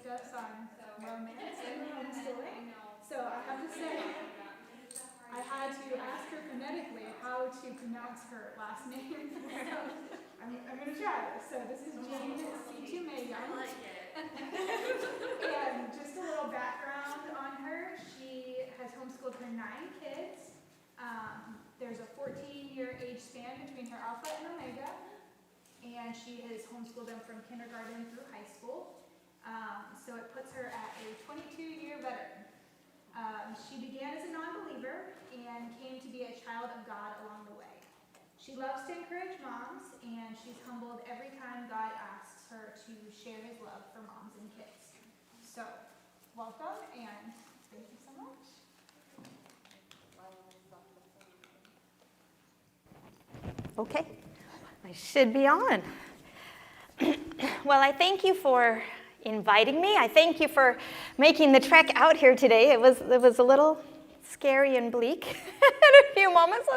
discuss on romance and homeschooling. So I have to say, I had to ask her phonetically how to pronounce her last name. So I'm going to try this. So this is Jane C. Young. I like it. And just a little background on her. She has homeschooled her 9 kids. There's a 14-year age span between her alpha and omega. And she has homeschooled them from kindergarten through high school. So it puts her at a 22-year veteran. She began as a non-believer and came to be a child of God along the way. She loves to encourage moms, and she's humbled every time God asks her to share his love for moms and kids. So, welcome, and thank you so much. Okay, I should be on. Well, I thank you for inviting me. I thank you for making the trek out here today. It was a little scary and bleak at a few moments.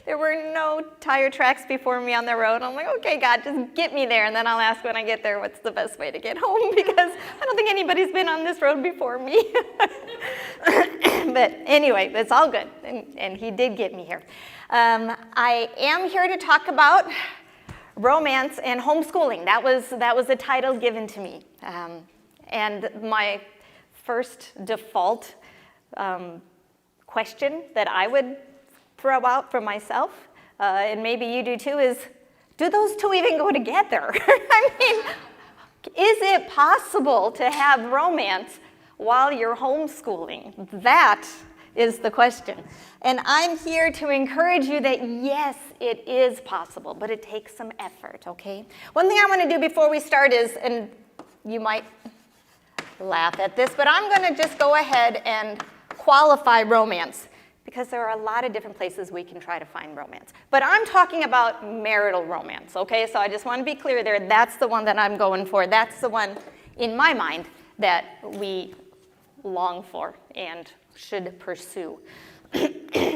There were no tire tracks before me on the road. I'm like, okay, God, just get me there, and then I'll ask when I get there what's the best way to get home, because I don't think anybody's been on this road before me. But anyway, it's all good, and he did get me here. I am here to talk about romance and homeschooling. That was the title given to me. And my first default question that I would throw out for myself, and maybe you do too, is, do those two even go together? I mean, is it possible to have romance while you're homeschooling? That is the question. And I'm here to encourage you that yes, it is possible, but it takes some effort, okay? One thing I want to do before we start is, and you might laugh at this, but I'm going to just go ahead and qualify romance, because there are a lot of different places we can try to find romance. But I'm talking about marital romance, okay? So I just want to be clear there. That's the one that I'm going for. That's the one, in my mind, that we long for and should pursue.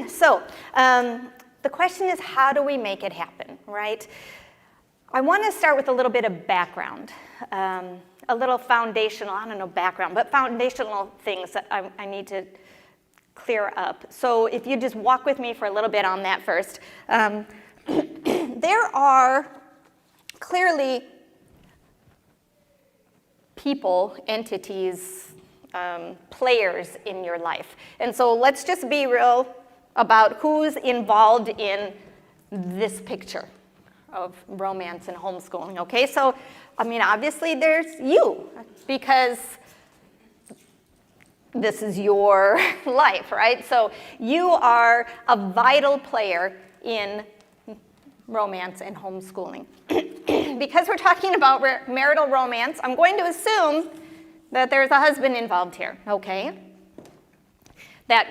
So the question is, how do we make it happen, right? I want to start with a little bit of background, a little foundational, I don't know background, but foundational things that I need to clear up. So if you just walk with me for a little bit on that first. There are clearly people, entities, players in your life. And so let's just be real about who's involved in this picture of romance and homeschooling, okay? So, I mean, obviously there's you, because this is your life, right? So you are a vital player in romance and homeschooling. Because we're talking about marital romance, I'm going to assume that there's a husband involved here, okay? That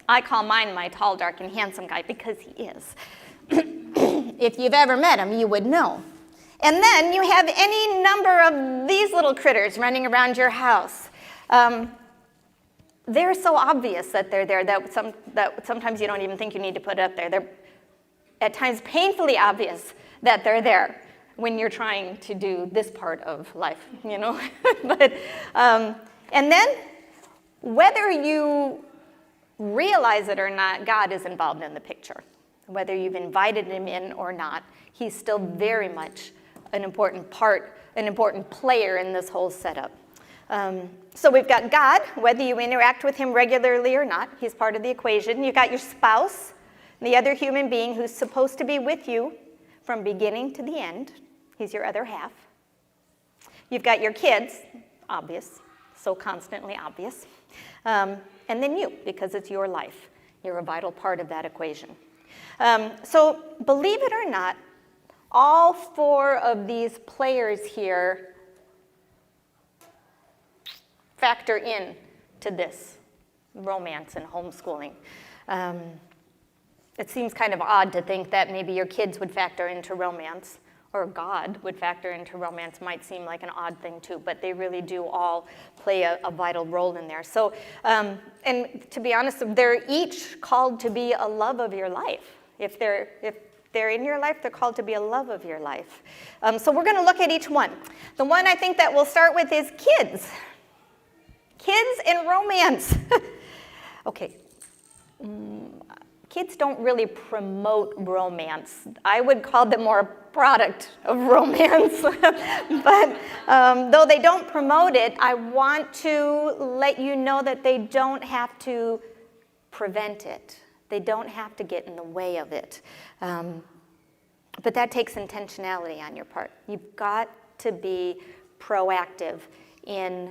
I call mine my tall, dark, and handsome guy, because he is. If you've ever met him, you would know. And then you have any number of these little critters running around your house. They're so obvious that they're there that sometimes you don't even think you need to put it up there. They're at times painfully obvious that they're there when you're trying to do this part of life, you know. But and then, whether you realize it or not, God is involved in the picture. Whether you've invited him in or not, he's still very much an important part, an important player in this whole setup. So we've got God, whether you interact with him regularly or not, he's part of the equation. You've got your spouse, the other human being who's supposed to be with you from beginning to the end. He's your other half. You've got your kids, obvious, so constantly obvious. And then you, because it's your life. You're a vital part of that equation. So believe it or not, all 4 of these players here factor in to this romance and homeschooling. It seems kind of odd to think that maybe your kids would factor into romance, or God would factor into romance. Might seem like an odd thing too, but they really do all play a vital role in there. So, and to be honest, they're each called to be a love of your life. If they're in your life, they're called to be a love of your life. So we're going to look at each one. The one I think that we'll start with is kids. Kids and romance. Okay. Kids don't really promote romance. I would call them more a product of romance. But though they don't promote it, I want to let you know that they don't have to prevent it. They don't have to get in the way of it. But that takes intentionality on your part. You've got to be proactive in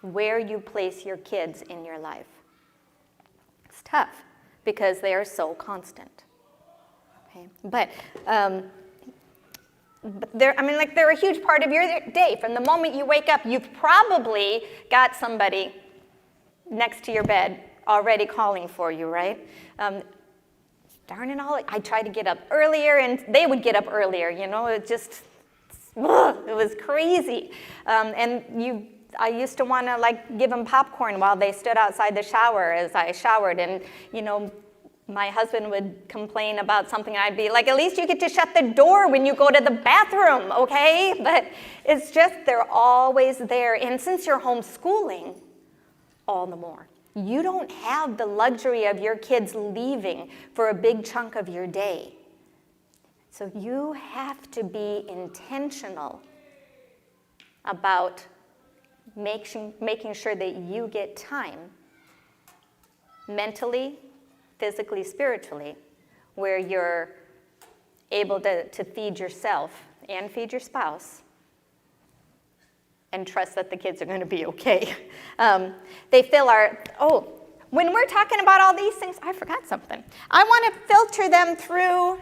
where you place your kids in your life. It's tough because they are so constant. Okay? But they're a huge part of your day. From the moment you wake up, you've probably got somebody next to your bed already calling for you, right? Darn it all, I tried to get up earlier, and they would get up earlier, it was crazy. I used to want to give them popcorn while they stood outside the shower as I showered, and my husband would complain about something. I'd be like, at least you get to shut the door when you go to the bathroom, okay? But it's just, they're always there. And since you're homeschooling, all the more. You don't have the luxury of your kids leaving for a big chunk of your day. So you have to be intentional about making sure that you get time mentally, physically, spiritually, where you're able to feed yourself and feed your spouse and trust that the kids are going to be okay. They fill when we're talking about all these things, I forgot something. I want to filter them through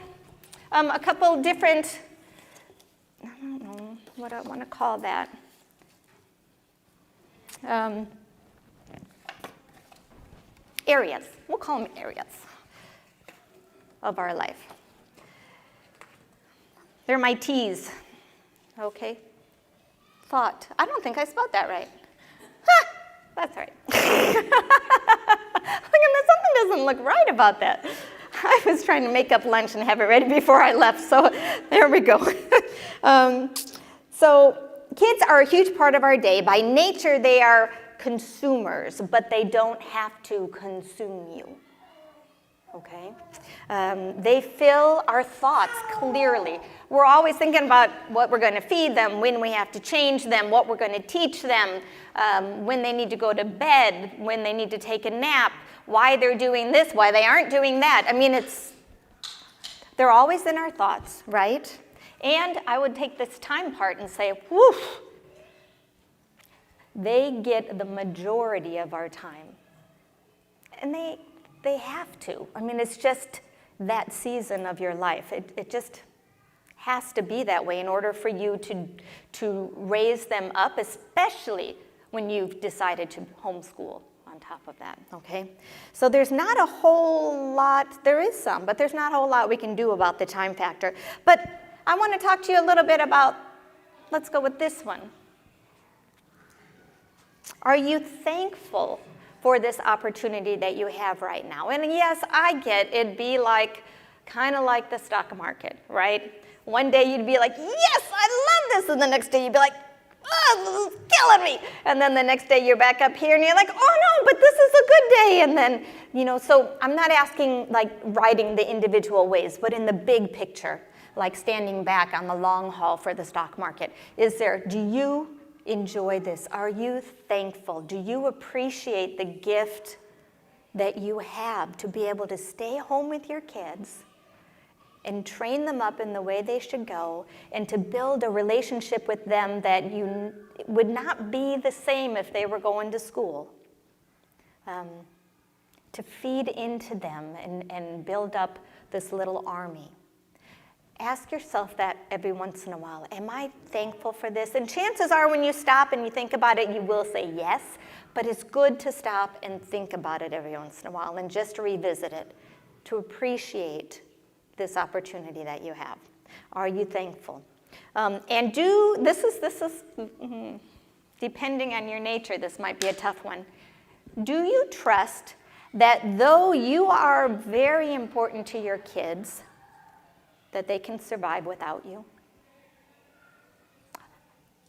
a couple different, I don't know what I want to call that. Areas. We'll call them areas of our life. They're my T's, okay? Thought. I don't think I spelled that right. That's right. Something doesn't look right about that. I was trying to make up lunch and have it ready before I left, so there we go. So kids are a huge part of our day. By nature, they are consumers, but they don't have to consume you. Okay? They fill our thoughts clearly. We're always thinking about what we're going to feed them, when we have to change them, what we're going to teach them, when they need to go to bed, when they need to take a nap, why they're doing this, why they aren't doing that. They're always in our thoughts, right? And I would take this time part and say, whew, they get the majority of our time. And they have to. It's just that season of your life. It just has to be that way in order for you to raise them up, especially when you've decided to homeschool on top of that, okay? So there's not a whole lot, there is some, but there's not a whole lot we can do about the time factor. But I want to talk to you a little bit about, let's go with this one. Are you thankful for this opportunity that you have right now? And yes, I get it'd be kind of like the stock market, right? One day you'd be like, yes, I love this. And the next day you'd be like, oh, this is killing me. And then the next day you're back up here and you're like, oh no, but this is a good day. And then, so I'm not asking riding the individual ways, but in the big picture, like standing back on the long haul for the stock market. Do you enjoy this? Are you thankful? Do you appreciate the gift that you have to be able to stay home with your kids and train them up in the way they should go, and to build a relationship with them that you would not be the same if they were going to school? To feed into them and build up this little army. Ask yourself that every once in a while. Am I thankful for this? And chances are when you stop and you think about it, you will say yes, but it's good to stop and think about it every once in a while and just revisit it, to appreciate this opportunity that you have. Are you thankful? And this is depending on your nature, this might be a tough one. Do you trust that though you are very important to your kids, that they can survive without you?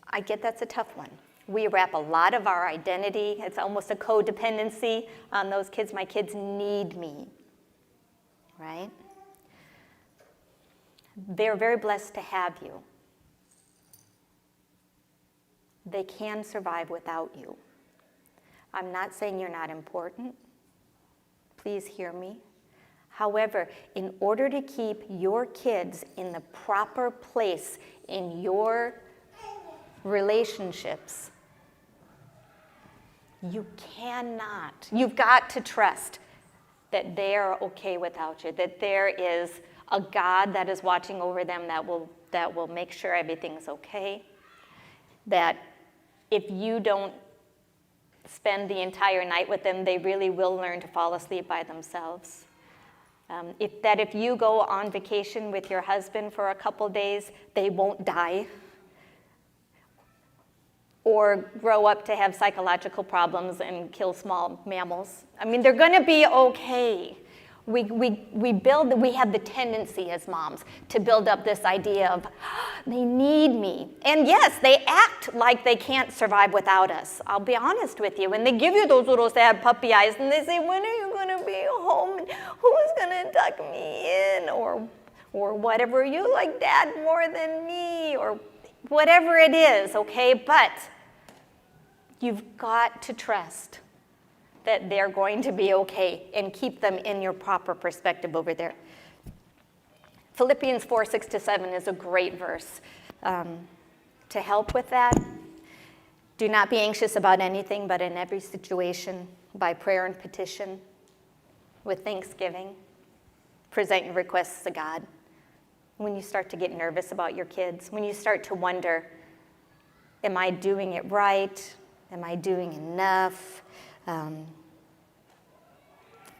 I get that's a tough one. We wrap a lot of our identity, it's almost a codependency on those kids. My kids need me, right? They're very blessed to have you. They can survive without you. I'm not saying you're not important. Please hear me. However, in order to keep your kids in the proper place in your relationships, you've got to trust that they are okay without you, that there is a God that is watching over them that will make sure everything's okay, that if you don't spend the entire night with them, they really will learn to fall asleep by themselves. If you go on vacation with your husband for a couple days, they won't die or grow up to have psychological problems and kill small mammals. I mean, they're going to be okay. We have the tendency as moms to build up this idea of, they need me. And yes, they act like they can't survive without us. I'll be honest with you. When they give you those little sad puppy eyes and they say, when are you going to be home? And who's going to tuck me in? Or whatever, you like dad more than me? Or whatever it is, okay? But you've got to trust that they're going to be okay and keep them in your proper perspective over there. Philippians 4:6-7 is a great verse to help with that. Do not be anxious about anything, but in every situation, by prayer and petition, with thanksgiving, present your requests to God. When you start to get nervous about your kids, when you start to wonder, am I doing it right? Am I doing enough?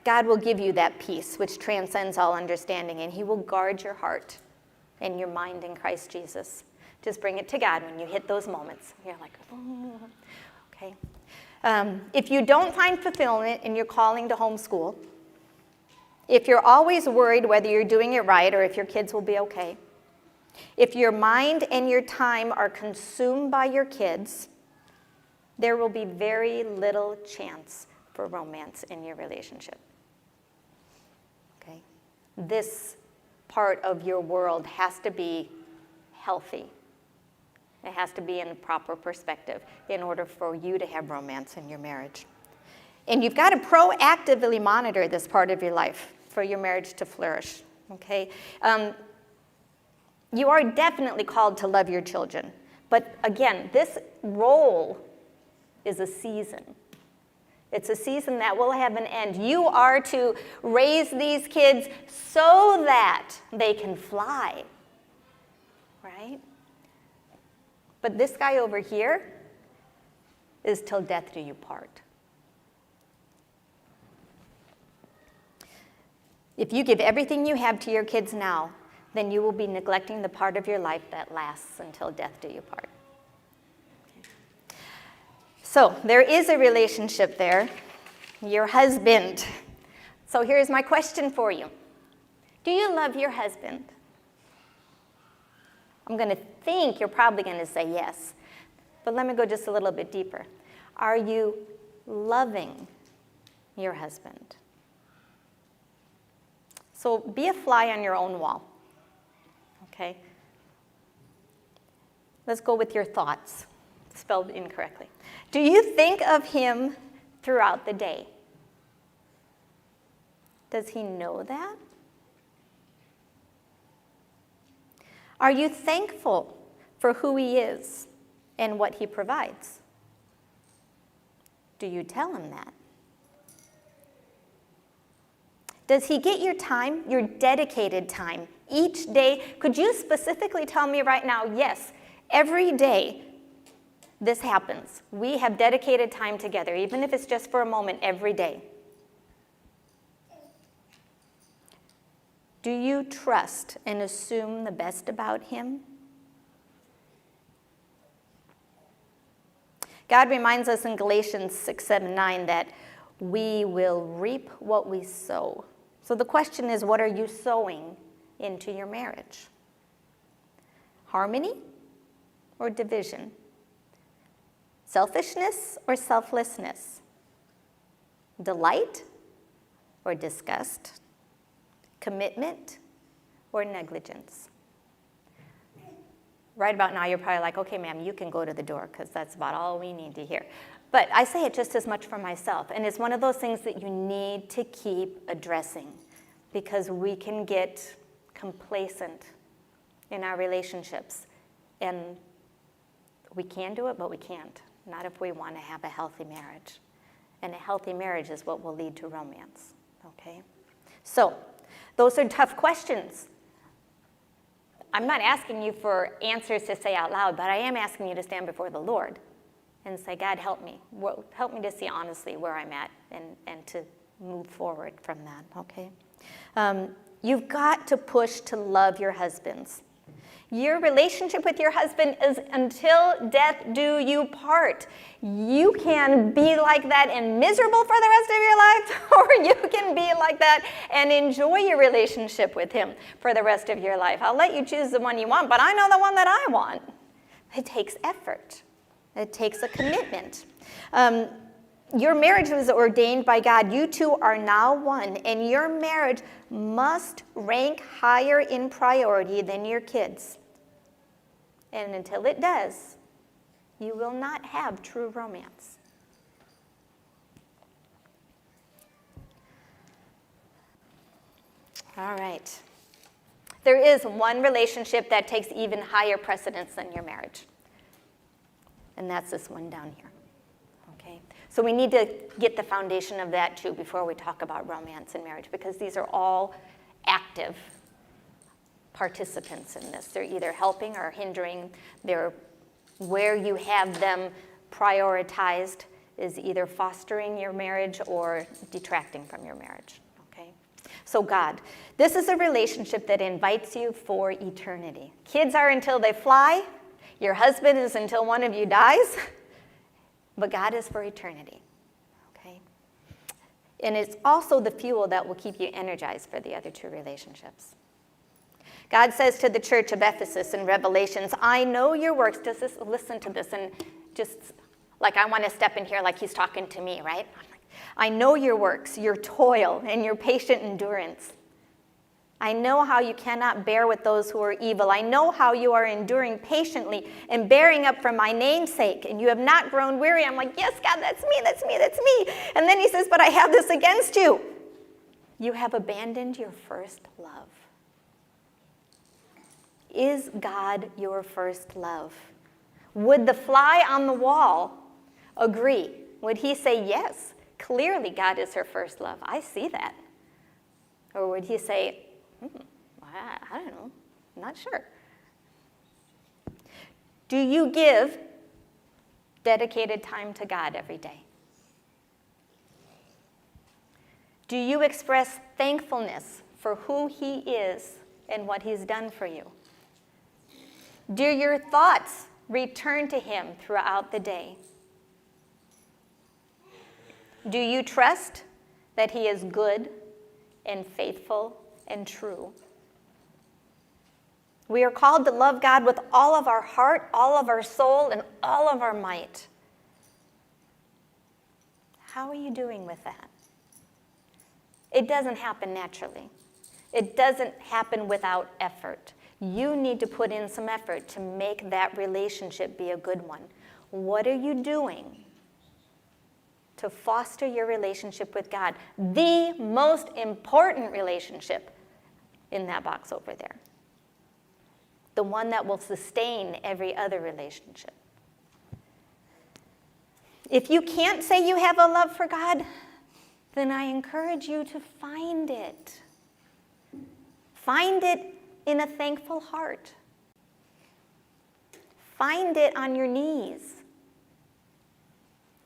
God will give you that peace which transcends all understanding, and he will guard your heart and your mind in Christ Jesus. Just bring it to God when you hit those moments. You're like, oh, okay. If you don't find fulfillment in your calling to homeschool, if you're always worried whether you're doing it right or if your kids will be okay, if your mind and your time are consumed by your kids, there will be very little chance for romance in your relationship. Okay? This part of your world has to be healthy. It has to be in a proper perspective in order for you to have romance in your marriage. And you've got to proactively monitor this part of your life for your marriage to flourish. Okay? You are definitely called to love your children. But again, this role is a season. It's a season that will have an end. You are to raise these kids so that they can fly, right? But this guy over here is till death do you part. If you give everything you have to your kids now, then you will be neglecting the part of your life that lasts until death do you part. So there is a relationship there, your husband. So here's my question for you. Do you love your husband? I'm going to think you're probably going to say yes, but let me go just a little bit deeper. Are you loving your husband? So be a fly on your own wall, okay? Let's go with your thoughts, spelled incorrectly. Do you think of him throughout the day? Does he know that? Are you thankful for who he is and what he provides? Do you tell him that? Does he get your time, your dedicated time, each day? Could you specifically tell me right now, yes, every day this happens. We have dedicated time together, even if it's just for a moment every day. Do you trust and assume the best about him? God reminds us in Galatians 6:7-9 that we will reap what we sow. So the question is, what are you sowing into your marriage? Harmony or division? Selfishness or selflessness? Delight or disgust? Commitment or negligence? Right about now, you're probably like, okay, ma'am, you can go to the door because that's about all we need to hear. But I say it just as much for myself. And it's one of those things that you need to keep addressing because we can get complacent in our relationships. And we can do it, but we can't. Not if we want to have a healthy marriage. And a healthy marriage is what will lead to romance. Okay? So, those are tough questions. I'm not asking you for answers to say out loud, but I am asking you to stand before the Lord and say, God, help me. Help me to see honestly where I'm at and to move forward from that, okay? You've got to push to love your husbands. Your relationship with your husband is until death do you part. You can be like that and miserable for the rest of your life, or you can be like that and enjoy your relationship with him for the rest of your life. I'll let you choose the one you want, but I know the one that I want. It takes effort. It takes a commitment. Your marriage was ordained by God. You two are now one, and your marriage must rank higher in priority than your kids. And until it does, you will not have true romance. All right. There is one relationship that takes even higher precedence than your marriage. And that's this one down here. Okay? So we need to get the foundation of that too before we talk about romance and marriage, because these are all active participants in this. They're either helping or hindering. They're where you have them prioritized is either fostering your marriage or detracting from your marriage. Okay? So God, this is a relationship that invites you for eternity. Kids are until they fly. Your husband is until one of you dies. But God is for eternity. Okay? And it's also the fuel that will keep you energized for the other two relationships. God says to the church of Ephesus in Revelations, I know your works. Listen to this, and just like I want to step in here like he's talking to me, right? I know your works, your toil, and your patient endurance. I know how you cannot bear with those who are evil. I know how you are enduring patiently and bearing up for my name's sake, and you have not grown weary. I'm like, yes, God, that's me, that's me, that's me. And then he says, but I have this against you. You have abandoned your first love. Is God your first love? Would the fly on the wall agree? Would he say, yes, clearly God is her first love. I see that. Or would he say, I don't know, I'm not sure. Do you give dedicated time to God every day? Do you express thankfulness for who he is and what he's done for you? Do your thoughts return to him throughout the day? Do you trust that he is good and faithful and true? We are called to love God with all of our heart, all of our soul, and all of our might. How are you doing with that? It doesn't happen naturally. It doesn't happen without effort. You need to put in some effort to make that relationship be a good one. What are you doing to foster your relationship with God? The most important relationship in that box over there. The one that will sustain every other relationship. If you can't say you have a love for God, then I encourage you to find it. Find it in a thankful heart. Find it on your knees.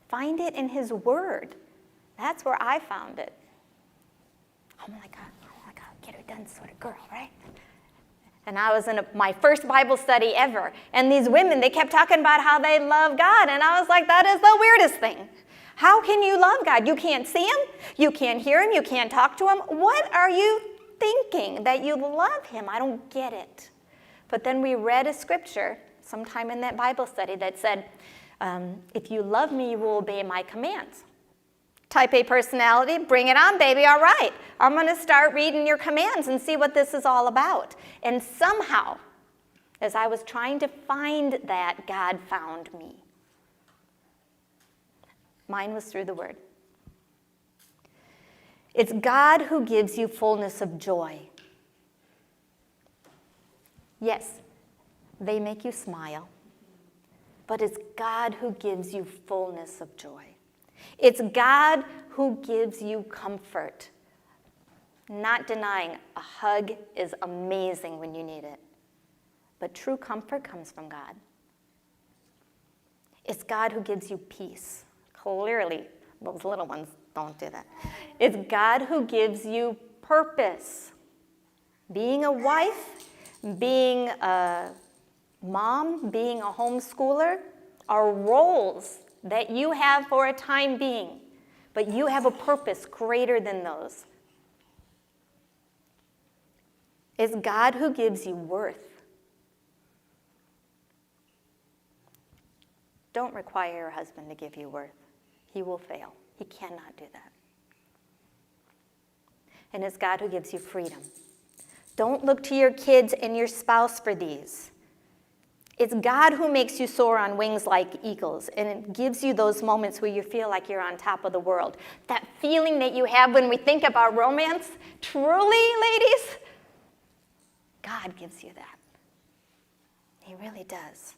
Find it in his word. That's where I found it. Oh my God, get her done sort of girl, right? And I was in my first Bible study ever. And these women, they kept talking about how they love God. And I was like, that is the weirdest thing. How can you love God? You can't see him. You can't hear him. You can't talk to him. What are you thinking that you love him? I don't get it. But then we read a scripture sometime in that Bible study that said, If you love me, you will obey my commands. Type A personality, bring it on, baby. All right, I'm going to start reading your commands and see what this is all about. And somehow, as I was trying to find that, God found me. Mine was through the Word. It's God who gives you fullness of joy. Yes, they make you smile, but it's God who gives you fullness of joy. It's God who gives you comfort. Not denying, a hug is amazing when you need it, but true comfort comes from God. It's God who gives you peace. Clearly, those little ones don't do that. It's God who gives you purpose. Being a wife, being a mom, being a homeschooler are roles that you have for a time being, but you have a purpose greater than those. It's God who gives you worth. Don't require your husband to give you worth. He will fail. He cannot do that. And it's God who gives you freedom. Don't look to your kids and your spouse for these. It's God who makes you soar on wings like eagles, and it gives you those moments where you feel like you're on top of the world. That feeling that you have when we think about romance, truly, ladies, God gives you that. He really does.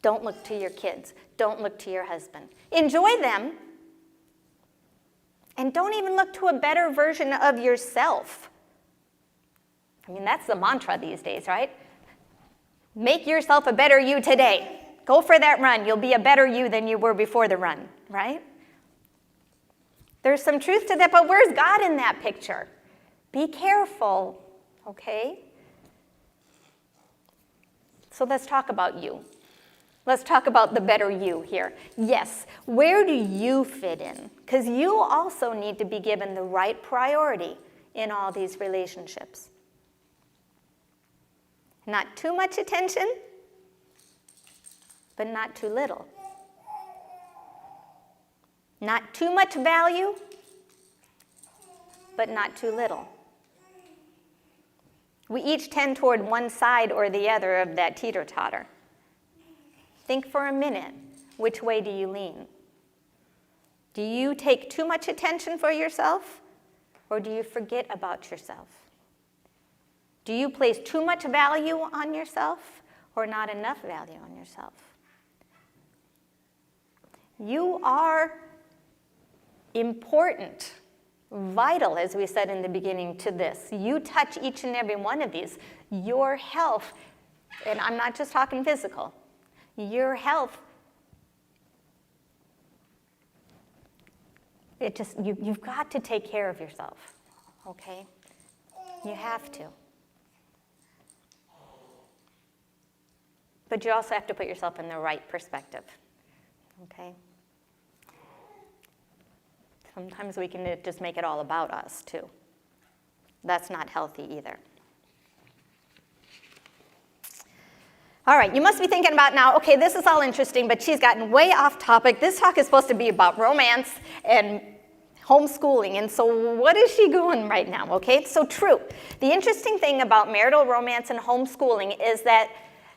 Don't look to your kids. Don't look to your husband. Enjoy them. And don't even look to a better version of yourself. I mean, that's the mantra these days, right? Make yourself a better you today. Go for that run. You'll be a better you than you were before the run, right? There's some truth to that, but where's God in that picture? Be careful, okay? So let's talk about you. Let's talk about the better you here. Yes, where do you fit in? Because you also need to be given the right priority in all these relationships. Not too much attention, but not too little. Not too much value, but not too little. We each tend toward one side or the other of that teeter-totter. Think for a minute, which way do you lean? Do you take too much attention for yourself, or do you forget about yourself? Do you place too much value on yourself, or not enough value on yourself? You are important, vital, as we said in the beginning, to this. You touch each and every one of these. Your health, and I'm not just talking physical, your health, you've got to take care of yourself, okay? You have to. But you also have to put yourself in the right perspective, okay? Sometimes we can just make it all about us, too. That's not healthy either. All right, you must be thinking about now, okay, this is all interesting, but she's gotten way off topic. This talk is supposed to be about romance and homeschooling, and so what is she doing right now, okay? So true. The interesting thing about marital romance and homeschooling is that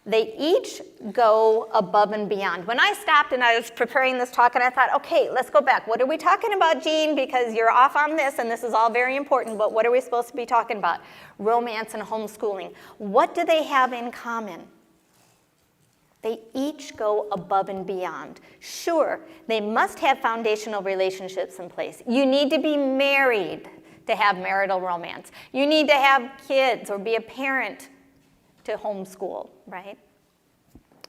they each go above and beyond. When I stopped and I was preparing this talk and I thought, okay, let's go back. What are we talking about, Jean? Because you're off on this and this is all very important, but what are we supposed to be talking about? Romance and homeschooling. What do they have in common? They each go above and beyond. Sure, they must have foundational relationships in place. You need to be married to have marital romance. You need to have kids or be a parent to homeschool, right?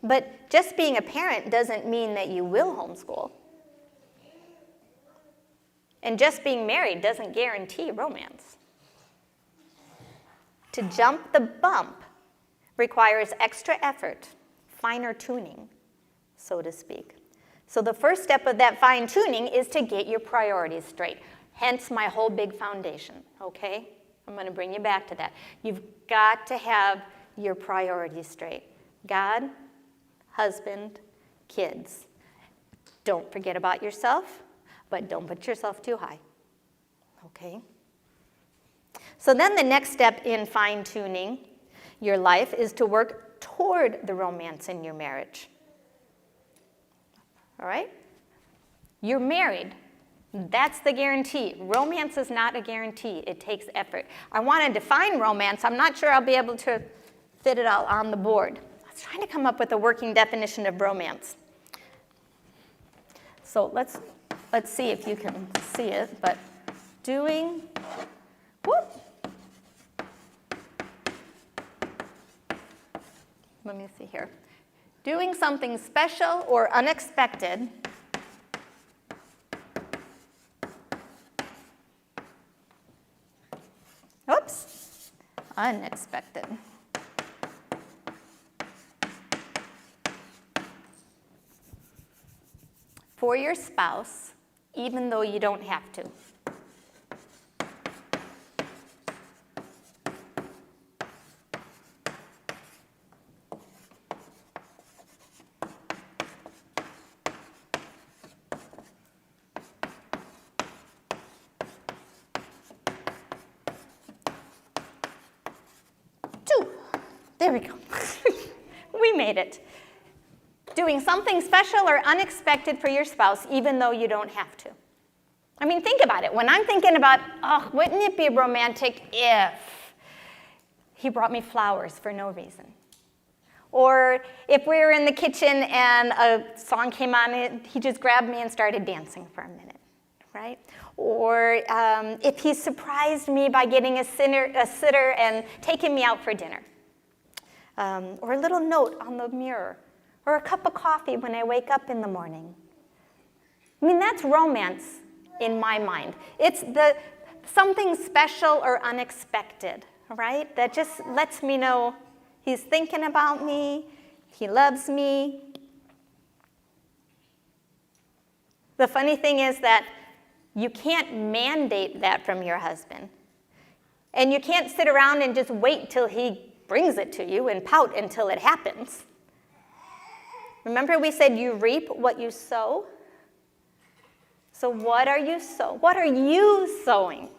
But just being a parent doesn't mean that you will homeschool. And just being married doesn't guarantee romance. To jump the bump requires extra effort, finer tuning, so to speak. So the first step of that fine tuning is to get your priorities straight. Hence my whole big foundation, okay? I'm going to bring you back to that. You've got to have your priorities straight. God, husband, kids. Don't forget about yourself, but don't put yourself too high. Okay? So then the next step in fine-tuning your life is to work toward the romance in your marriage. All right? You're married. That's the guarantee. Romance is not a guarantee. It takes effort. I want to define romance. I'm not sure I'll be able to fit it all on the board. I was trying to come up with a working definition of romance. So let's see if you can see it. But let me see here. Doing something special or unexpected unexpected. For your spouse, even though you don't have to. There we go. We made it. Doing something special or unexpected for your spouse, even though you don't have to. I mean, think about it. When I'm thinking about, oh, wouldn't it be romantic if he brought me flowers for no reason? Or if we were in the kitchen and a song came on, he just grabbed me and started dancing for a minute, right? Or if he surprised me by getting a sitter and taking me out for dinner. Or a little note on the mirror, or a cup of coffee when I wake up in the morning. I mean, that's romance in my mind. It's something special or unexpected, right? That just lets me know he's thinking about me, he loves me. The funny thing is that you can't mandate that from your husband. And you can't sit around and just wait till he brings it to you and pout until it happens. Remember we said you reap what you sow? So what are you sowing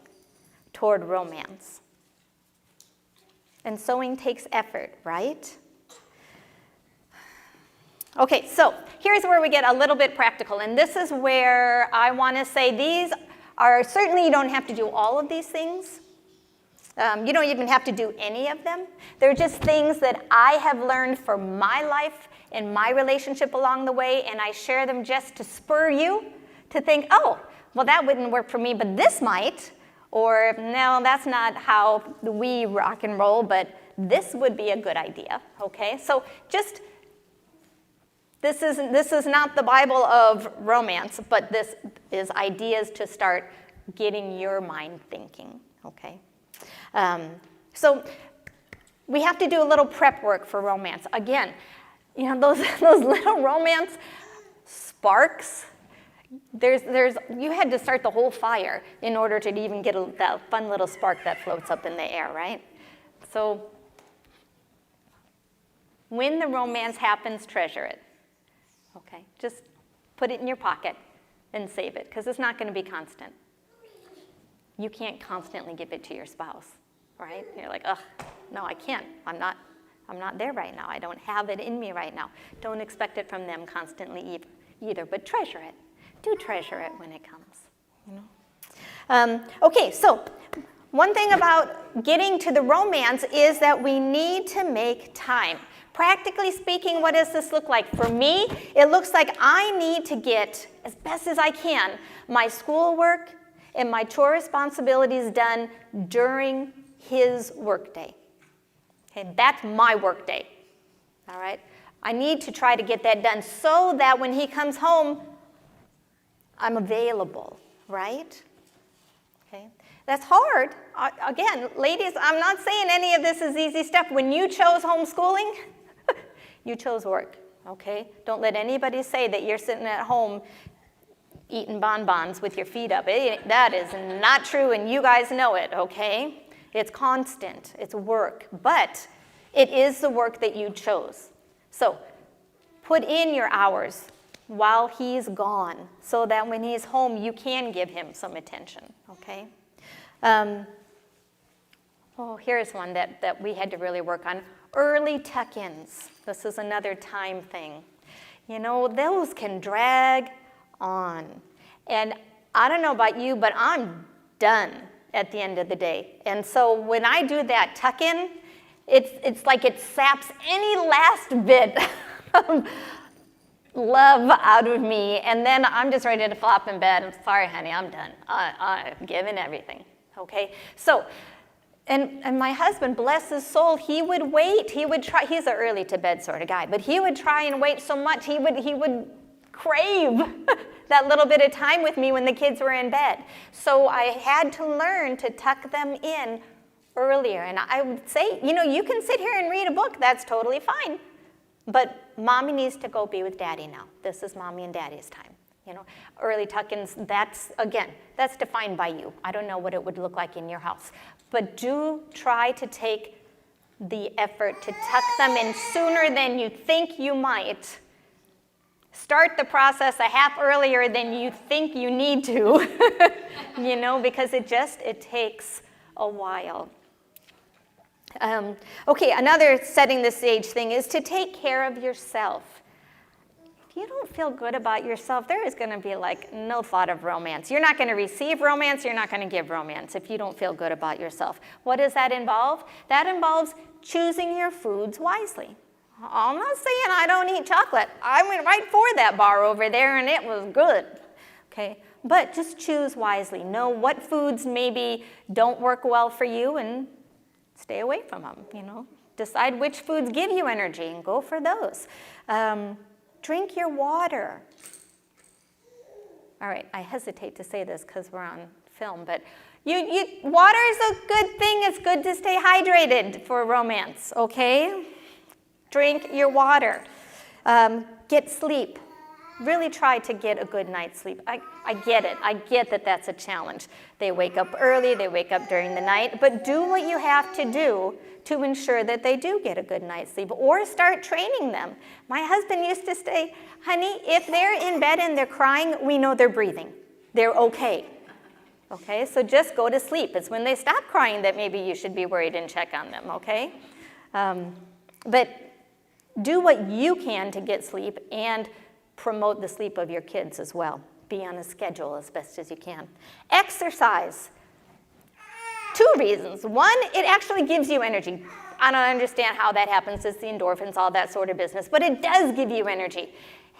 toward romance? And sowing takes effort, right? Okay, so here's where we get a little bit practical. And this is where I want to say these are, certainly you don't have to do all of these things. You don't even have to do any of them. They're just things that I have learned for my life and my relationship along the way, and I share them just to spur you to think, oh, well, that wouldn't work for me, but this might. Or, no, that's not how we rock and roll, but this would be a good idea, okay? So just, this is not the Bible of romance, but this is ideas to start getting your mind thinking, okay? So we have to do a little prep work for romance. Again, you know, those little romance sparks, you had to start the whole fire in order to even get that fun little spark that floats up in the air, right? So when the romance happens, treasure it, okay? Just put it in your pocket and save it, because it's not going to be constant. You can't constantly give it to your spouse. Right? You're like, ugh, no, I can't. I'm not there right now. I don't have it in me right now. Don't expect it from them constantly either, but treasure it. Do treasure it when it comes. You know? Okay, so one thing about getting to the romance is that we need to make time. Practically speaking, what does this look like? For me, it looks like I need to get, as best as I can, my schoolwork and my chore responsibilities done during his workday. Okay, that's my workday. All right? I need to try to get that done so that when he comes home, I'm available, right? Okay? That's hard. Again, ladies, I'm not saying any of this is easy stuff. When you chose homeschooling, you chose work, okay? Don't let anybody say that you're sitting at home eating bonbons with your feet up. That is not true, and you guys know it, okay? It's constant, it's work, but it is the work that you chose. So Put in your hours while he's gone so that when he's home, you can give him some attention, okay? Here's one that we had to really work on. Early tuck-ins. This is another time thing. You know, those can drag on. And I don't know about you, but I'm done at the end of the day. And so when I do that tuck-in, it's like it saps any last bit of love out of me. And then I'm just ready to flop in bed. I'm sorry, honey, I'm done. I'm giving everything, okay? So, and my husband, bless his soul, he would wait. He would try. He's an early to bed sort of guy, but he would try and wait so much. He would crave that little bit of time with me when the kids were in bed. So I had to learn to tuck them in earlier. And I would say, you know, you can sit here and read a book. That's totally fine. But mommy needs to go be with daddy now. This is mommy and daddy's time. You know, early tuck-ins, that's defined by you. I don't know what it would look like in your house. But do try to take the effort to tuck them in sooner than you think you might. Start the process a half earlier than you think you need to, you know, because it takes a while. Okay, another setting the stage thing is to take care of yourself. If you don't feel good about yourself, there is going to be like no thought of romance. You're not going to receive romance. You're not going to give romance if you don't feel good about yourself. What does that involve? That involves choosing your foods wisely. I'm not saying I don't eat chocolate. I went right for that bar over there and it was good. Okay, but just choose wisely. Know what foods maybe don't work well for you and stay away from them, you know. Decide which foods give you energy and go for those. Drink your water. All right, I hesitate to say this because we're on film, but water is a good thing. It's good to stay hydrated for romance, okay? Drink your water. Get sleep. Really try to get a good night's sleep. I get it. I get that that's a challenge. They wake up early. They wake up during the night. But do what you have to do to ensure that they do get a good night's sleep, or start training them. My husband used to say, honey, if they're in bed and they're crying, we know they're breathing. They're okay. Okay, so just go to sleep. It's when they stop crying that maybe you should be worried and check on them, okay? But do what you can to get sleep and promote the sleep of your kids as well. Be on a schedule as best as you can. Exercise. 2 reasons. One, it actually gives you energy. I don't understand how that happens. It's the endorphins, all that sort of business. But it does give you energy.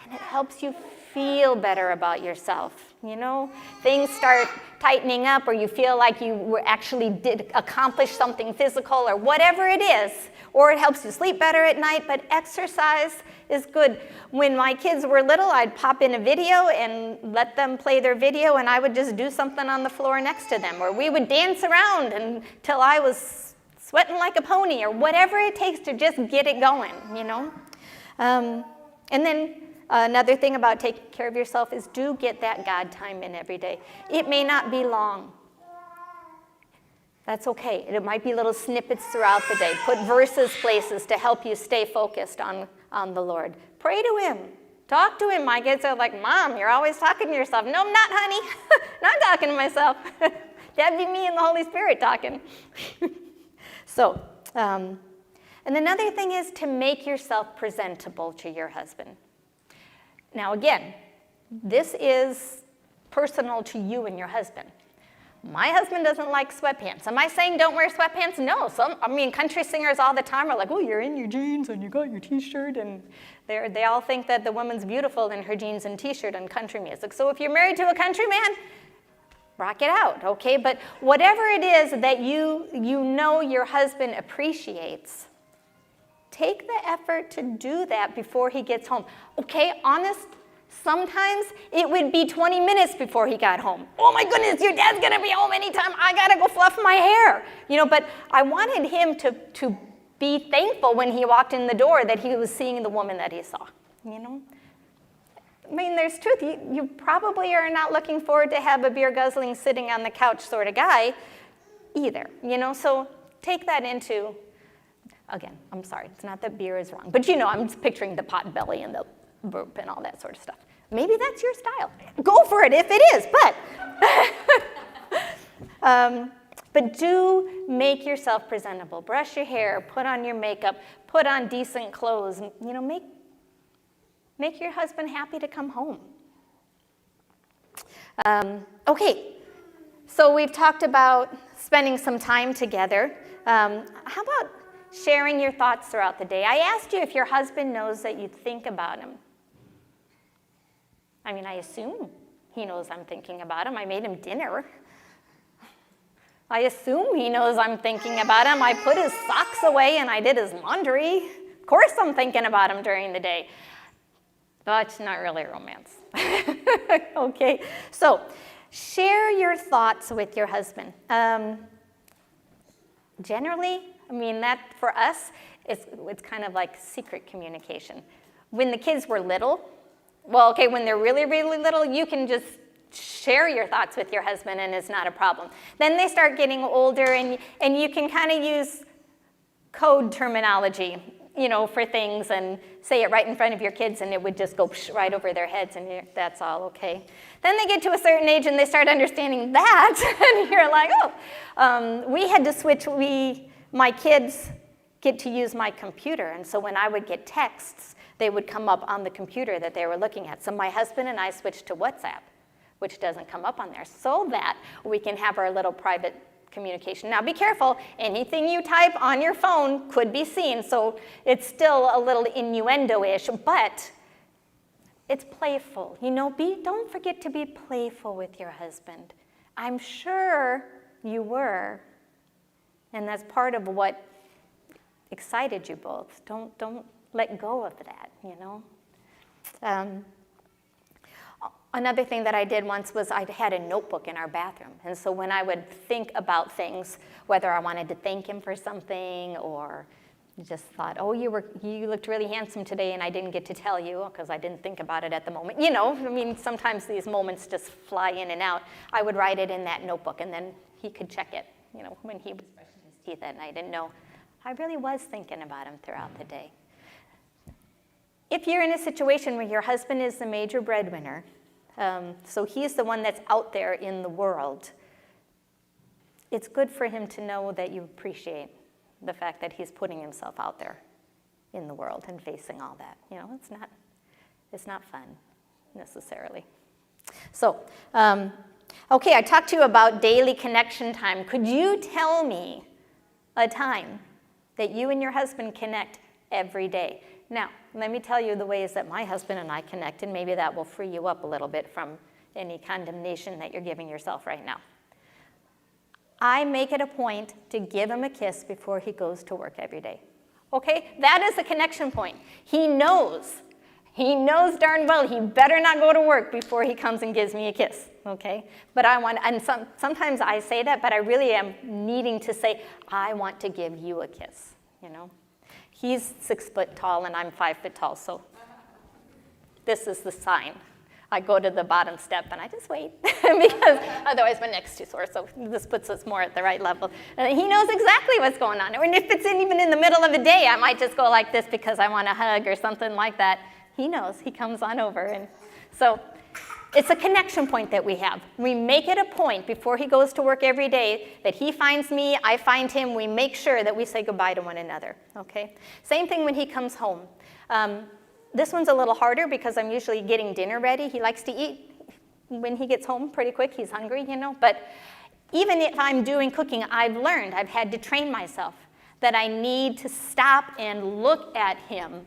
And it helps you feel better about yourself. You know, things start tightening up, or you feel like you actually did accomplish something physical or whatever it is. Or it helps you sleep better at night, but exercise is good. When my kids were little, I'd pop in a video and let them play their video, and I would just do something on the floor next to them. Or we would dance around until I was sweating like a pony, or whatever it takes to just get it going, you know. And then another thing about taking care of yourself is do get that God time in every day. It may not be long. That's okay. It might be little snippets throughout the day. Put verses places to help you stay focused on the Lord. Pray to him. Talk to him. My kids are like, Mom, you're always talking to yourself. No, I'm not, honey. Not talking to myself. That'd be me and the Holy Spirit talking. So, and another thing is to make yourself presentable to your husband. Now, again, this is personal to you and your husband. My husband doesn't like sweatpants. Am I saying don't wear sweatpants? No. Country singers all the time are like, oh, you're in your jeans and you got your T-shirt, and they all think that the woman's beautiful in her jeans and T-shirt and country music. So if you're married to a country man, rock it out, okay? But whatever it is that you know your husband appreciates, take the effort to do that before he gets home. Okay, honest. Sometimes it would be 20 minutes before he got home. Oh my goodness, your dad's gonna be home anytime. I gotta go fluff my hair. You know, but I wanted him to be thankful when he walked in the door that he was seeing the woman that he saw, you know. I mean, there's truth. You probably are not looking forward to have a beer guzzling, sitting on the couch sort of guy either, you know. So take that into, again, I'm sorry, it's not that beer is wrong, but you know, I'm just picturing the pot belly and the burp and all that sort of stuff. Maybe that's your style. Go for it if it is, but do make yourself presentable. Brush your hair, put on your makeup, put on decent clothes, and, make your husband happy to come home. Okay, so we've talked about spending some time together. How about sharing your thoughts throughout the day? I asked you if your husband knows that you think about him. I mean, I assume he knows I'm thinking about him. I made him dinner. I assume he knows I'm thinking about him. I put his socks away and I did his laundry. Of course I'm thinking about him during the day. But it's not really romance. Okay, so share your thoughts with your husband. Generally, I mean, that for us, it's kind of like secret communication. When the kids were little, when they're really, really little, you can just share your thoughts with your husband and it's not a problem. Then they start getting older and you can kind of use code terminology, for things and say it right in front of your kids and it would just go right over their heads and that's all okay. Then they get to a certain age and they start understanding that and you're like, we had to switch, my kids get to use my computer, and so when I would get texts, they would come up on the computer that they were looking at. So my husband and I switched to WhatsApp, which doesn't come up on there, so that we can have our little private communication. Now be careful, anything you type on your phone could be seen, so it's still a little innuendo-ish, but it's playful. Don't forget to be playful with your husband. I'm sure you were, and that's part of what excited you both. Don't let go of that, Another thing that I did once was I had a notebook in our bathroom. And so when I would think about things, whether I wanted to thank him for something or just thought, you looked really handsome today and I didn't get to tell you because I didn't think about it at the moment. Sometimes these moments just fly in and out. I would write it in that notebook and then he could check it, when he was brushing his teeth at night and know I really was thinking about him throughout the day. If you're in a situation where your husband is the major breadwinner, so he's the one that's out there in the world, it's good for him to know that you appreciate the fact that he's putting himself out there in the world and facing all that. It's not fun necessarily. So, I talked to you about daily connection time. Could you tell me a time that you and your husband connect every day? Now, let me tell you the ways that my husband and I connect, and maybe that will free you up a little bit from any condemnation that you're giving yourself right now. I make it a point to give him a kiss before he goes to work every day. Okay? That is a connection point. He knows darn well he better not go to work before he comes and gives me a kiss. Okay? But sometimes I say that, but I really am needing to say, I want to give you a kiss, He's 6 foot tall and I'm 5 foot tall, so this is the sign. I go to the bottom step and I just wait because otherwise my neck's too sore, so this puts us more at the right level. And he knows exactly what's going on. And if it's even in the middle of the day, I might just go like this because I want a hug or something like that. He knows. He comes on over. And so it's a connection point that we have. We make it a point before he goes to work every day that he finds me, I find him. We make sure that we say goodbye to one another, okay? Same thing when he comes home. This one's a little harder because I'm usually getting dinner ready. He likes to eat when he gets home pretty quick. He's hungry, But even if I'm doing cooking, I've had to train myself that I need to stop and look at him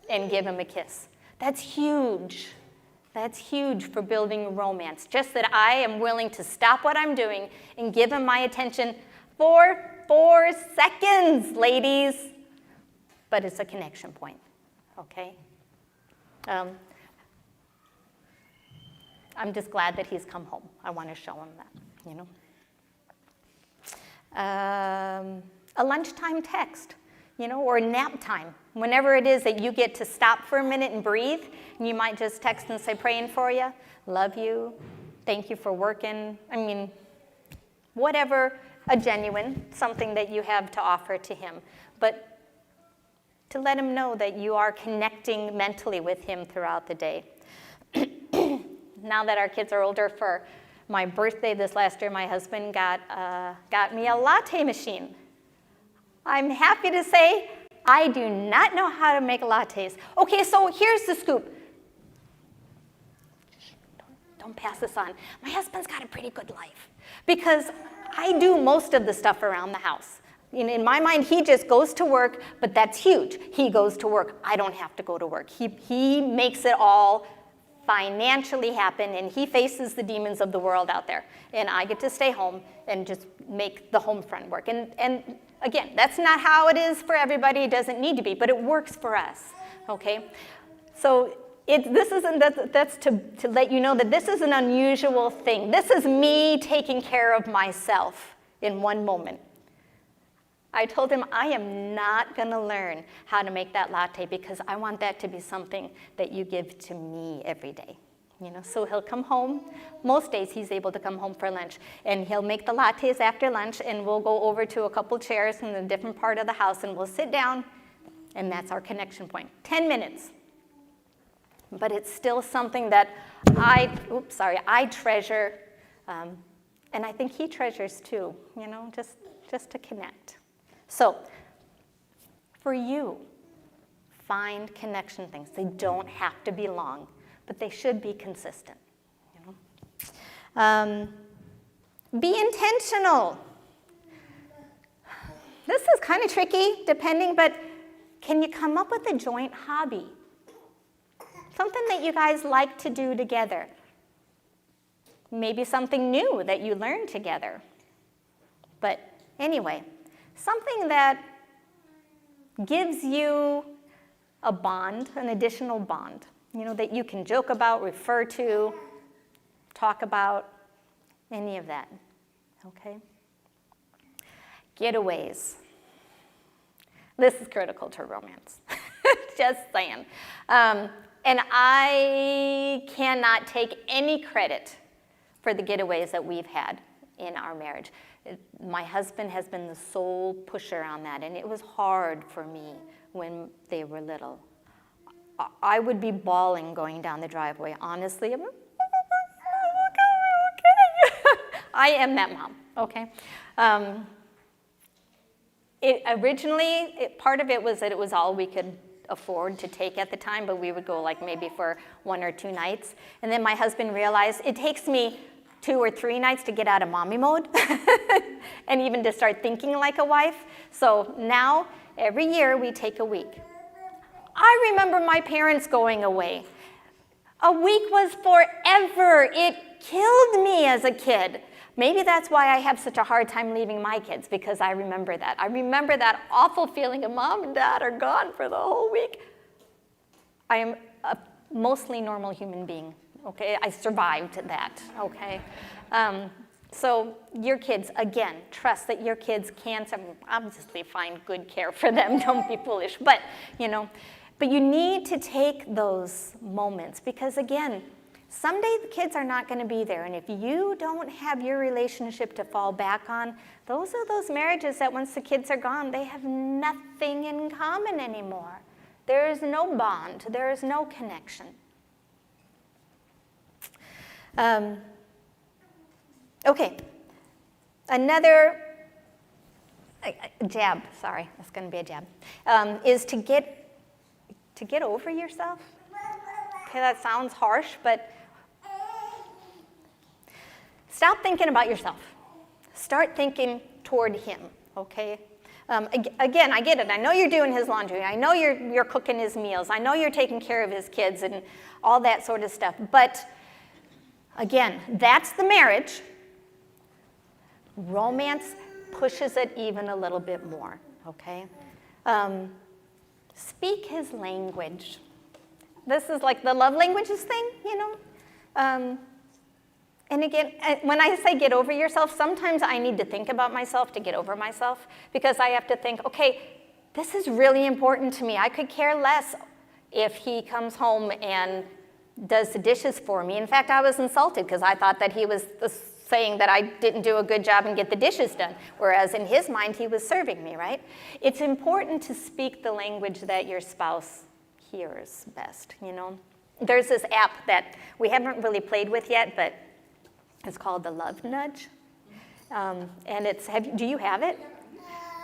and give him a kiss. That's huge. That's huge for building romance. Just that I am willing to stop what I'm doing and give him my attention for 4 seconds, ladies. But it's a connection point, okay? I'm just glad that he's come home. I want to show him that, A lunchtime text, or nap time. Whenever it is that you get to stop for a minute and breathe, and you might just text and say, praying for you, love you, thank you for working. Whatever, something that you have to offer to him. But to let him know that you are connecting mentally with him throughout the day. Now that our kids are older, for my birthday this last year, my husband got me a latte machine. I'm happy to say I do not know how to make lattes. Okay, so here's the scoop. Don't pass this on. My husband's got a pretty good life because I do most of the stuff around the house. In my mind, he just goes to work, but that's huge. He goes to work. I don't have to go to work. He makes it all financially happen, and he faces the demons of the world out there. And I get to stay home and just make the home front work. And again, that's not how it is for everybody. It doesn't need to be, but it works for us, okay? So that's to let you know that this is an unusual thing. This is me taking care of myself in one moment. I told him I am not going to learn how to make that latte because I want that to be something that you give to me every day. So he'll come home. Most days he's able to come home for lunch, and he'll make the lattes after lunch, and we'll go over to a couple chairs in a different part of the house, and we'll sit down, and that's our connection point. 10 minutes. But it's still something that I treasure, and I think he treasures too, just to connect. So, for you, find connection things. They don't have to be long, but they should be consistent. Be intentional. This is kind of tricky, depending, but can you come up with a joint hobby? Something that you guys like to do together. Maybe something new that you learn together. But anyway, something that gives you a bond, an additional bond, that you can joke about, refer to, talk about, any of that, okay? Getaways. This is critical to romance, just saying. And I cannot take any credit for the getaways that we've had in our marriage. My husband has been the sole pusher on that, and it was hard for me when they were little. I would be bawling going down the driveway, honestly. I'm like, okay. I am that mom, okay? Part of it was that it was all we could afford to take at the time, but we would go like maybe for 1 or 2 nights. And then my husband realized it takes me 2 or 3 nights to get out of mommy mode and even to start thinking like a wife. So now, every year, we take a week. I remember my parents going away. A week was forever. It killed me as a kid. Maybe that's why I have such a hard time leaving my kids, because I remember that. I remember that awful feeling of mom and dad are gone for the whole week. I am a mostly normal human being. Okay, I survived that, okay? So your kids, again, trust that your kids can obviously find good care for them. Don't be foolish, but you need to take those moments because, again, someday the kids are not going to be there, and if you don't have your relationship to fall back on, those are those marriages that once the kids are gone, they have nothing in common anymore. There is no bond. There is no connection. Okay, another jab, sorry, that's going to be a jab, is to get over yourself. Okay, that sounds harsh, but stop thinking about yourself. Start thinking toward him, okay? Again, I get it. I know you're doing his laundry. I know you're cooking his meals. I know you're taking care of his kids and all that sort of stuff, but again, that's the marriage. Romance pushes it even a little bit more, okay? Speak his language. This is like the love languages thing, And again, when I say get over yourself, sometimes I need to think about myself to get over myself because I have to think, okay, this is really important to me. I could care less if he comes home and does the dishes for me. In fact, I was insulted because I thought that he was the saying that I didn't do a good job and get the dishes done, whereas in his mind, he was serving me, right? It's important to speak the language that your spouse hears best, you know? There's this app that we haven't really played with yet, but it's called the Love Nudge. And do you have it?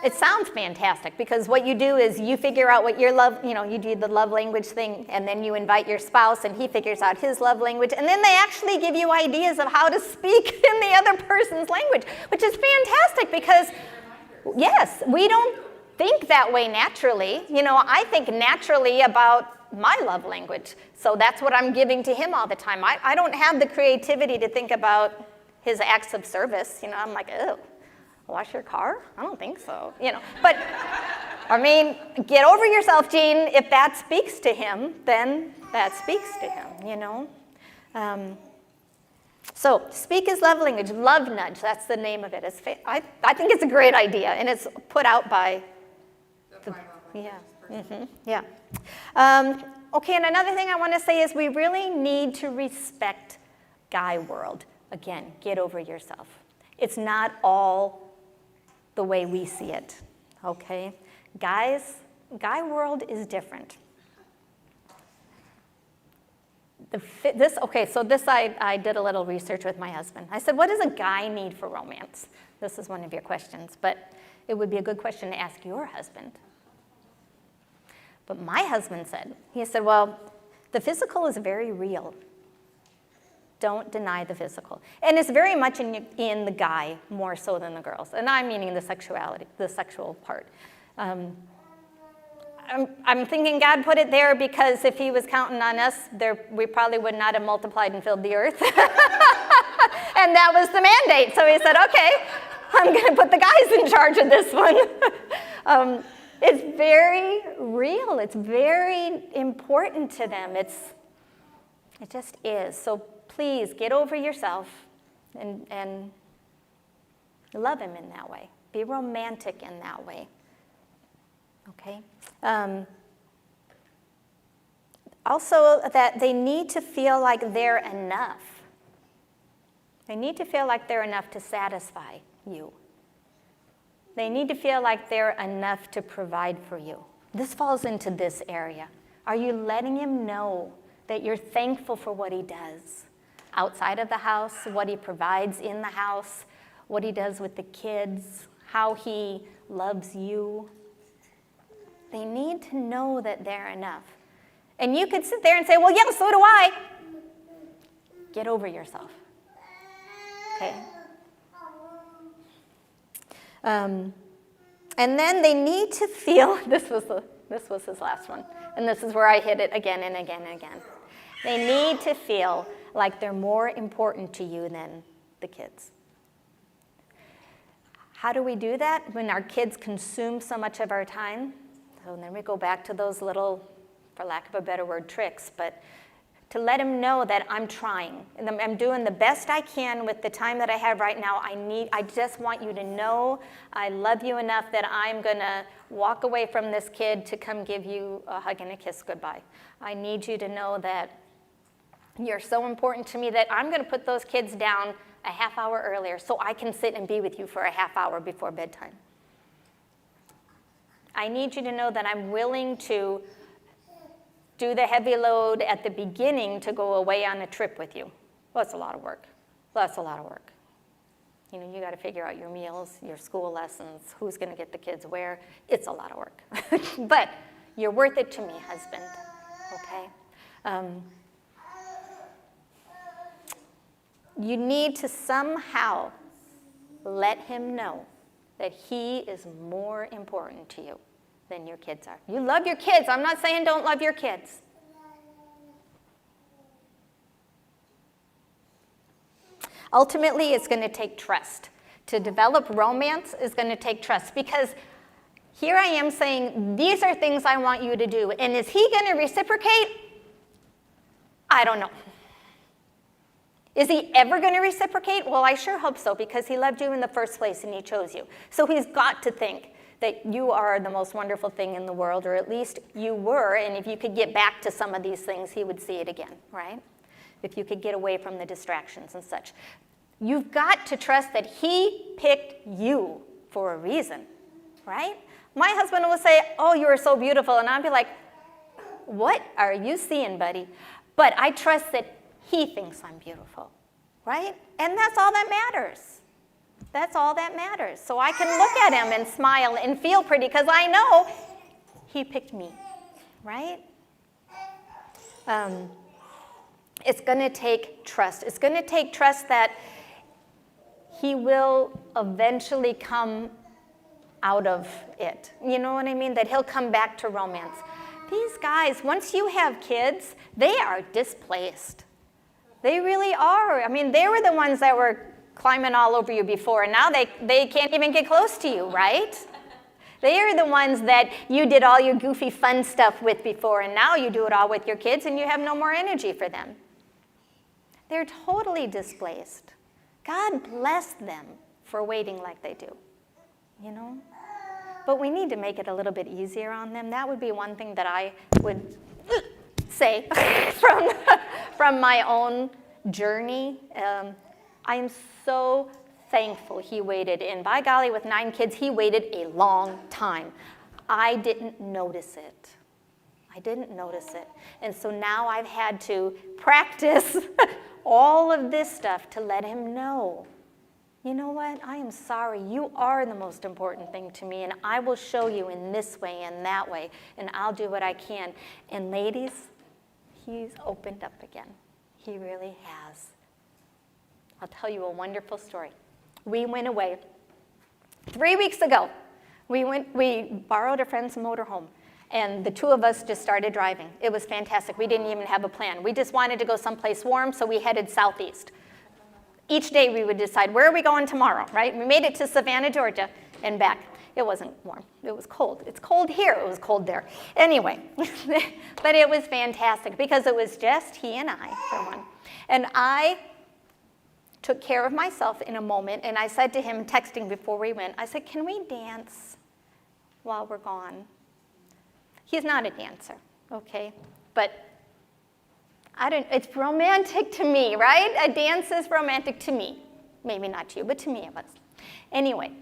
It sounds fantastic because what you do is you figure out what your love, you do the love language thing, and then you invite your spouse and he figures out his love language, and then they actually give you ideas of how to speak in the other person's language, which is fantastic because, yes, we don't think that way naturally. I think naturally about my love language, so that's what I'm giving to him all the time. I don't have the creativity to think about his acts of service. I'm like, oh. Wash your car? I don't think so, But, get over yourself, Gene. If that speaks to him, then that speaks to him, So speak his love language, Love Nudge, that's the name of it. I think it's a great idea, and it's put out by yeah. Okay, and another thing I want to say is we really need to respect guy world. Again, get over yourself. It's not all the way we see it, okay? Guy world is different. This I did a little research with my husband. I said, what does a guy need for romance? This is one of your questions, but it would be a good question to ask your husband. But my husband said, well, the physical is very real. Don't deny the physical. And it's very much in the guy more so than the girls. And I'm meaning the sexual part. I'm thinking God put it there because if he was counting on us, we probably would not have multiplied and filled the earth. And that was the mandate. So he said, okay, I'm going to put the guys in charge of this one. It's very real. It's very important to them. It just is. So please get over yourself and love him in that way. Be romantic in that way. Okay? Also, that they need to feel like they're enough. They need to feel like they're enough to satisfy you. They need to feel like they're enough to provide for you. This falls into this area. Are you letting him know that you're thankful for what he does? Outside of the house, what he provides in the house, what he does with the kids, how he loves you. They need to know that they're enough. And you could sit there and say, well, yeah, so do I. Get over yourself. Okay? And then they need to feel, this was his last one, and this is where I hit it again and again and again. They need to feel like they're more important to you than the kids. How do we do that? When our kids consume so much of our time. So then we go back to those little, for lack of a better word, tricks, but to let them know that I'm trying. And I'm doing the best I can with the time that I have right now. I just want you to know I love you enough that I'm going to walk away from this kid to come give you a hug and a kiss goodbye. I need you to know that you're so important to me that I'm going to put those kids down a half hour earlier so I can sit and be with you for a half hour before bedtime. I need you to know that I'm willing to do the heavy load at the beginning to go away on a trip with you. Well, that's a lot of work. That's a lot of work. You got to figure out your meals, your school lessons, who's going to get the kids where. It's a lot of work. But you're worth it to me, husband. Okay? You need to somehow let him know that he is more important to you than your kids are. You love your kids. I'm not saying don't love your kids. Ultimately, it's going to take trust. To develop romance is going to take trust because here I am saying, these are things I want you to do. And is he going to reciprocate? I don't know. Is he ever going to reciprocate? Well, I sure hope so because he loved you in the first place and he chose you. So he's got to think that you are the most wonderful thing in the world, or at least you were, and if you could get back to some of these things, he would see it again, right? If you could get away from the distractions and such. You've got to trust that he picked you for a reason, right? My husband will say, oh, you are so beautiful. And I'll be like, what are you seeing, buddy? But I trust that he thinks I'm beautiful, right? And that's all that matters. That's all that matters. So I can look at him and smile and feel pretty because I know he picked me, right? It's going to take trust. It's going to take trust that he will eventually come out of it. You know what I mean? That he'll come back to romance. These guys, once you have kids, they are displaced. They really are. I mean, they were the ones that were climbing all over you before, and now they can't even get close to you, right? They are the ones that you did all your goofy fun stuff with before, and now you do it all with your kids, and you have no more energy for them. They're totally displaced. God bless them for waiting like they do, you know? But we need to make it a little bit easier on them. That would be one thing that I would say from my own journey. I am so thankful he waited. And by golly, with 9 kids, he waited a long time. I didn't notice it. I didn't notice it. And so now I've had to practice all of this stuff to let him know, you know what, I am sorry. You are the most important thing to me, and I will show you in this way and that way, and I'll do what I can. And ladies, he's opened up again. He really has. I'll tell you a wonderful story. We went away 3 weeks ago. We borrowed a friend's motorhome, and the 2 of us just started driving. It was fantastic. We didn't even have a plan. We just wanted to go someplace warm, so we headed southeast. Each day we would decide, where are we going tomorrow, right? We made it to Savannah, Georgia, and back. It wasn't warm. It was cold. It's cold here. It was cold there. Anyway, but it was fantastic because it was just he and I, for one. And I took care of myself in a moment, and I said to him, texting before we went, I said, can we dance while we're gone? He's not a dancer, okay? But it's romantic to me, right? A dance is romantic to me. Maybe not to you, but to me it was. Anyway,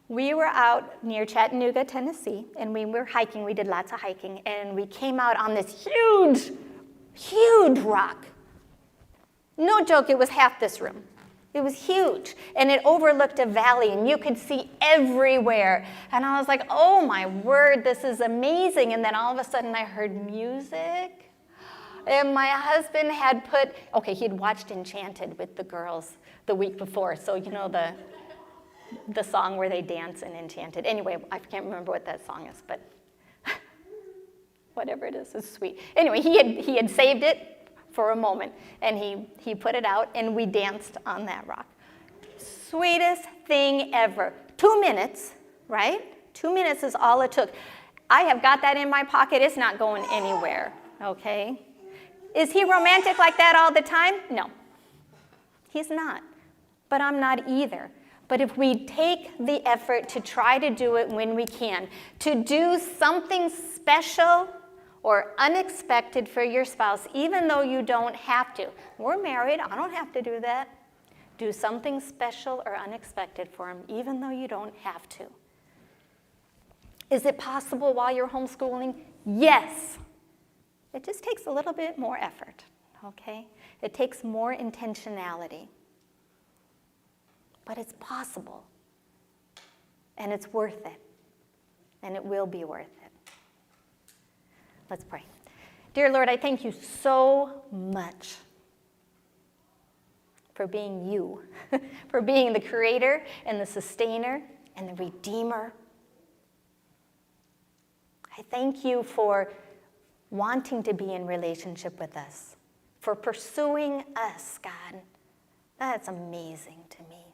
we were out near Chattanooga, Tennessee, and we were hiking. We did lots of hiking, and we came out on this huge, huge rock. No joke, it was half this room. It was huge, and it overlooked a valley, and you could see everywhere. And I was like, oh my word, this is amazing. And then all of a sudden I heard music, and my husband had he'd watched Enchanted with the girls the week before, so you know the song where they dance in Enchanted. Anyway, I can't remember what that song is, but whatever it is, it's sweet. Anyway, he had saved it for a moment, and he put it out, and we danced on that rock. Sweetest thing ever. 2 minutes, right? 2 minutes is all it took. I have got that in my pocket. It's not going anywhere, okay? Is he romantic like that all the time? No, he's not, but I'm not either. But if we take the effort to try to do it when we can, to do something special or unexpected for your spouse, even though you don't have to. We're married, I don't have to do that. Do something special or unexpected for him, even though you don't have to. Is it possible while you're homeschooling? Yes. It just takes a little bit more effort, okay? It takes more intentionality. But it's possible. And it's worth it. And it will be worth it. Let's pray. Dear Lord, I thank you so much for being you, for being the creator and the sustainer and the redeemer. I thank you for wanting to be in relationship with us, for pursuing us, God. That's amazing to me.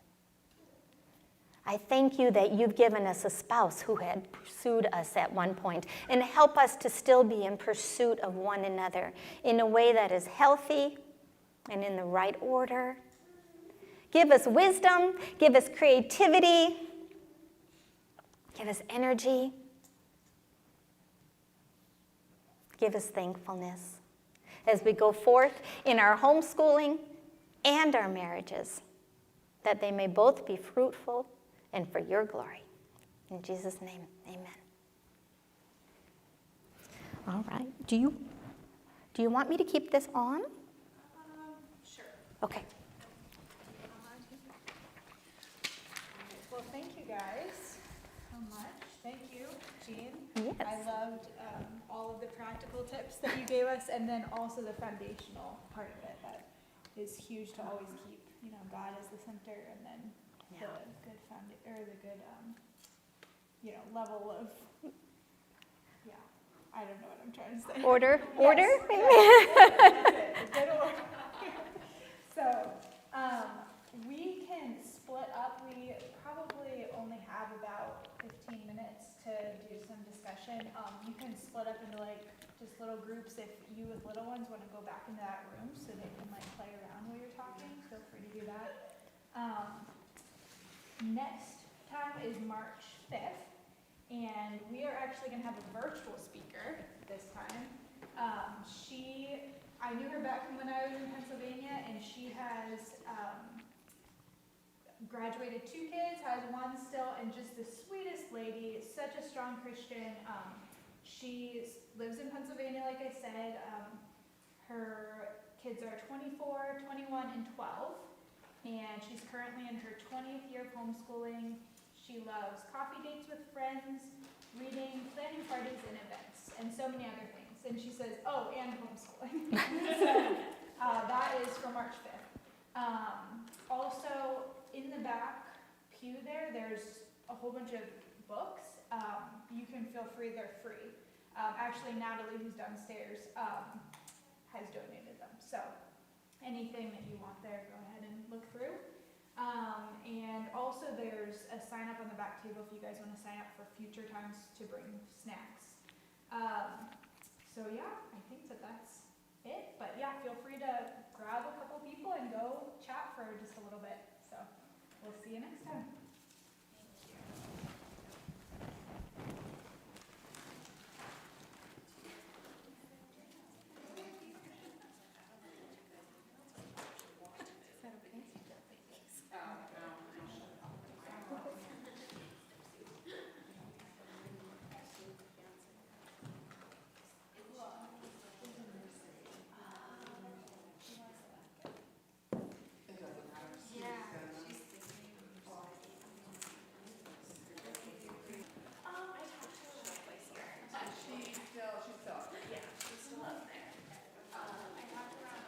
I thank you that you've given us a spouse who had pursued us at one point, and help us to still be in pursuit of one another in a way that is healthy and in the right order. Give us wisdom, give us creativity, give us energy, give us thankfulness as we go forth in our homeschooling and our marriages. that they may both be fruitful and for your glory. In Jesus' name, amen. All right. Do you want me to keep this on? Sure. Okay. Well, thank you guys so much. Thank you, Jean. Yes. I loved all of the practical tips that you gave us, and then also the foundational part of it that is huge to always keep, God as the center, and then the good level of, I don't know what I'm trying to say. Order? Yes, Order? yes, that's it, the good order. So, we can split up. We probably only have about 15 minutes to do some discussion. You can split up into just little groups. If you with little ones want to go back into that room so they can play around while you're talking, feel free to do that. Next time is March 5th, and we are actually going to have a virtual speaker this time. I knew her back from when I was in Pennsylvania, and she has graduated 2 kids, has 1 still, and just the sweetest lady, such a strong Christian. She lives in Pennsylvania, like I said. Her kids are 24, 21, and 12, and she's currently in her 20th year of homeschooling. She loves coffee dates with friends, reading, planning parties and events, and so many other things. And she says, oh, and homeschooling. So that is for March 5th. Also, in the back pew there's a whole bunch of books. You can feel free, they're free. Actually, Natalie, who's downstairs, has donated them. So anything that you want there, go ahead and look through. And also there's a sign up on the back table if you guys want to sign up for future times to bring snacks. So yeah, I think that's it. But yeah, feel free to grab a couple people and go chat for just a little bit. So we'll see you next time.